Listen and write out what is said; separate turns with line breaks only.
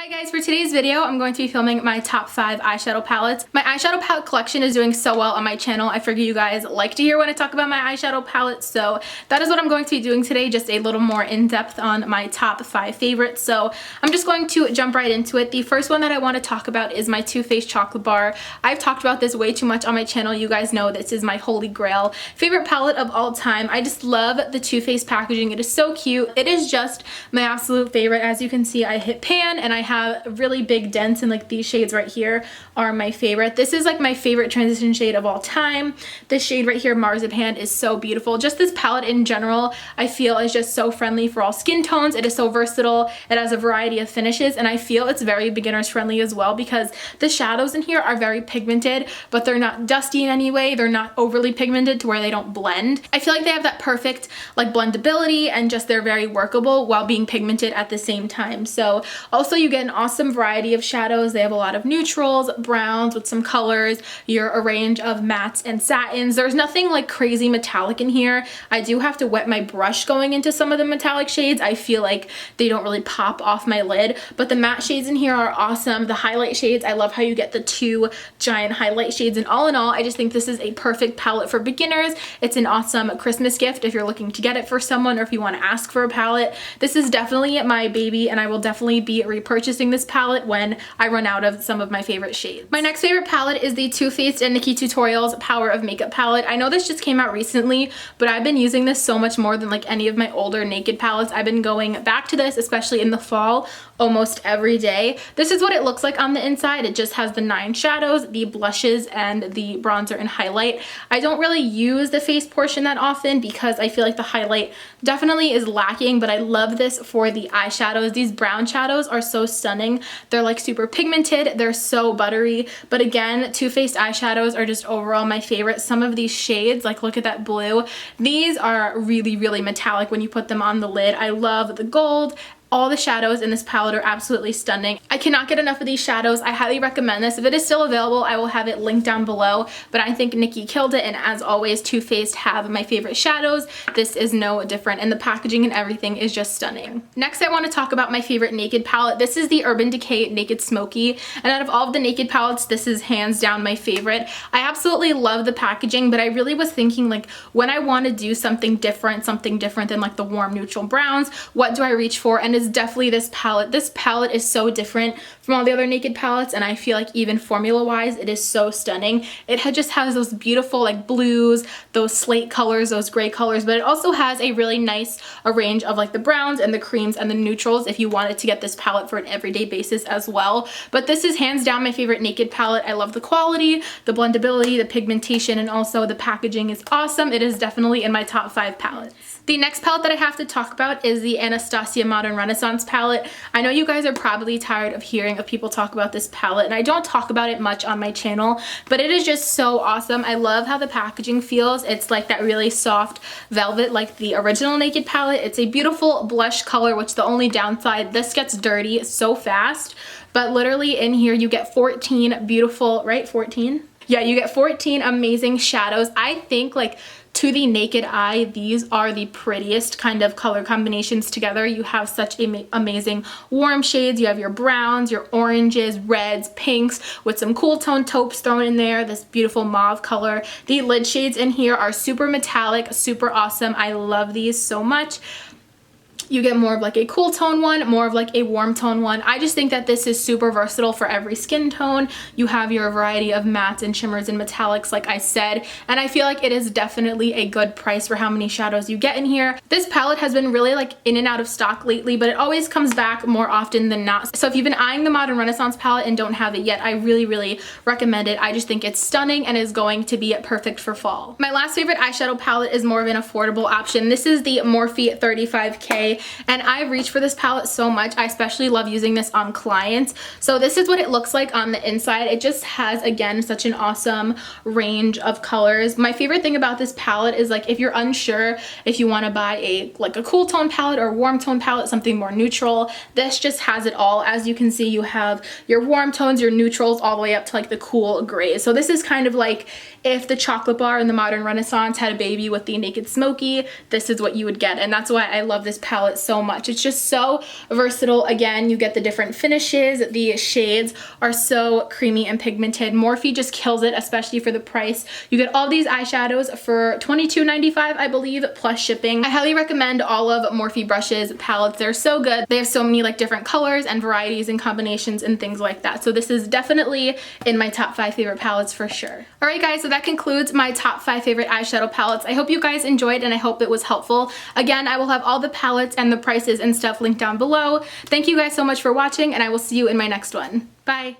Hi guys, for today's video, I'm going to be filming my top 5 eyeshadow palettes. My eyeshadow palette collection is doing so well on my channel. I figure you guys like to hear when I talk about my eyeshadow palette, so that is what I'm going to be doing today, just a little more in-depth on my top 5 favorites. So I'm just going to jump right into it. The first one that I want to talk about is my Too Faced chocolate bar. I've talked about this way too much on my channel. You guys know this is my holy grail favorite palette of all time. I just love the Too Faced packaging. It is so cute. It is just my absolute favorite. As you can see, I hit pan and I have really big dents, and like these shades right here are my favorite. This is like my favorite transition shade of all time. This shade right here, Marzipan, is so beautiful. Just this palette in general, I feel is just so friendly for all skin tones. It is so versatile. It has a variety of finishes, and I feel it's very beginners friendly as well because the shadows in here are very pigmented, but they're not dusty in any way. They're not overly pigmented to where they don't blend. I feel like they have that perfect like blendability, and just they're very workable while being pigmented at the same time. So also you get an awesome variety of shadows. They have a lot of neutrals, browns with some colors, a range of mattes and satins. There's nothing like crazy metallic in here. I do have to wet my brush going into some of the metallic shades. I feel like they don't really pop off my lid, but the matte shades in here are awesome. The highlight shades, I love how you get the two giant highlight shades, and all in all, I just think this is a perfect palette for beginners. It's an awesome Christmas gift if you're looking to get it for someone or if you want to ask for a palette. This is definitely my baby, and I will definitely be repurchasing this palette when I run out of some of my favorite shades. My next favorite palette is the Too Faced and Nikkie Tutorials Power of Makeup palette. I know this just came out recently, but I've been using this so much more than like any of my older naked palettes. I've been going back to this, especially in the fall, almost every day. This is what it looks like on the inside. It just has the 9 shadows, the blushes, and the bronzer and highlight. I don't really use the face portion that often because I feel like the highlight definitely is lacking, but I love this for the eyeshadows. These brown shadows are so stunning. They're like super pigmented. They're so buttery. But again, Too Faced eyeshadows are just overall my favorite. Some of these shades, like look at that blue. These are really, really metallic when you put them on the lid. I love the gold. All the shadows in this palette are absolutely stunning. I cannot get enough of these shadows. I highly recommend this. If it is still available, I will have it linked down below, but I think Nikkie killed it, and as always, Too Faced have my favorite shadows. This is no different, and the packaging and everything is just stunning. Next, I want to talk about my favorite naked palette. This is the Urban Decay Naked Smoky, and out of all of the naked palettes, this is hands down my favorite. I absolutely love the packaging, but I really was thinking like when I want to do something different than like the warm neutral browns, what do I reach for? And is definitely this palette. This palette is so different from all the other naked palettes, and I feel like even formula wise it is so stunning. It just has those beautiful like blues, those slate colors, those gray colors, but it also has a really nice range of like the browns and the creams and the neutrals if you wanted to get this palette for an everyday basis as well. But this is hands down my favorite naked palette. I love the quality, the blendability, the pigmentation, and also the packaging is awesome. It is definitely in my top 5 palettes. The next palette that I have to talk about is the Anastacio Modern Renaissance palette. I know you guys are probably tired of hearing of people talk about this palette, and I don't talk about it much on my channel, but it is just so awesome. I love how the packaging feels. It's like that really soft velvet like the original naked palette. It's a beautiful blush color, which the only downside, this gets dirty so fast, but literally in here you get 14 beautiful, right? 14? Yeah, you get 14 amazing shadows. I think like to the naked eye, these are the prettiest kind of color combinations together. You have such amazing warm shades. You have your browns, your oranges, reds, pinks with some cool tone taupes thrown in there, this beautiful mauve color. The lid shades in here are super metallic, super awesome. I love these so much. You get more of like a cool tone one, more of like a warm tone one. I just think that this is super versatile for every skin tone. You have your variety of mattes and shimmers and metallics like I said, and I feel like it is definitely a good price for how many shadows you get in here. This palette has been really like in and out of stock lately, but it always comes back more often than not. So if you've been eyeing the Modern Renaissance palette and don't have it yet, I really, really recommend it. I just think it's stunning and is going to be perfect for fall. My last favorite eyeshadow palette is more of an affordable option. This is the Morphe 35K. And I've reached for this palette so much. I especially love using this on clients. So this is what it looks like on the inside. It just has, again, such an awesome range of colors. My favorite thing about this palette is like if you're unsure if you want to buy a cool tone palette or a warm tone palette, something more neutral, this just has it all. As you can see, you have your warm tones, your neutrals, all the way up to like the cool grays. So this is kind of like if the chocolate bar in the Modern Renaissance had a baby with the Naked Smoky, this is what you would get. And that's why I love this palette palette so much. It's just so versatile. Again, you get the different finishes. The shades are so creamy and pigmented. Morphe just kills it, especially for the price. You get all these eyeshadows for $22.95, I believe, plus shipping. I highly recommend all of Morphe brushes palettes. They're so good. They have so many like different colors and varieties and combinations and things like that. So this is definitely in my top 5 favorite palettes for sure. All right, guys, so that concludes my top 5 favorite eyeshadow palettes. I hope you guys enjoyed and I hope it was helpful. Again, I will have all the palettes and the prices and stuff linked down below. Thank you guys so much for watching, and I will see you in my next one. Bye.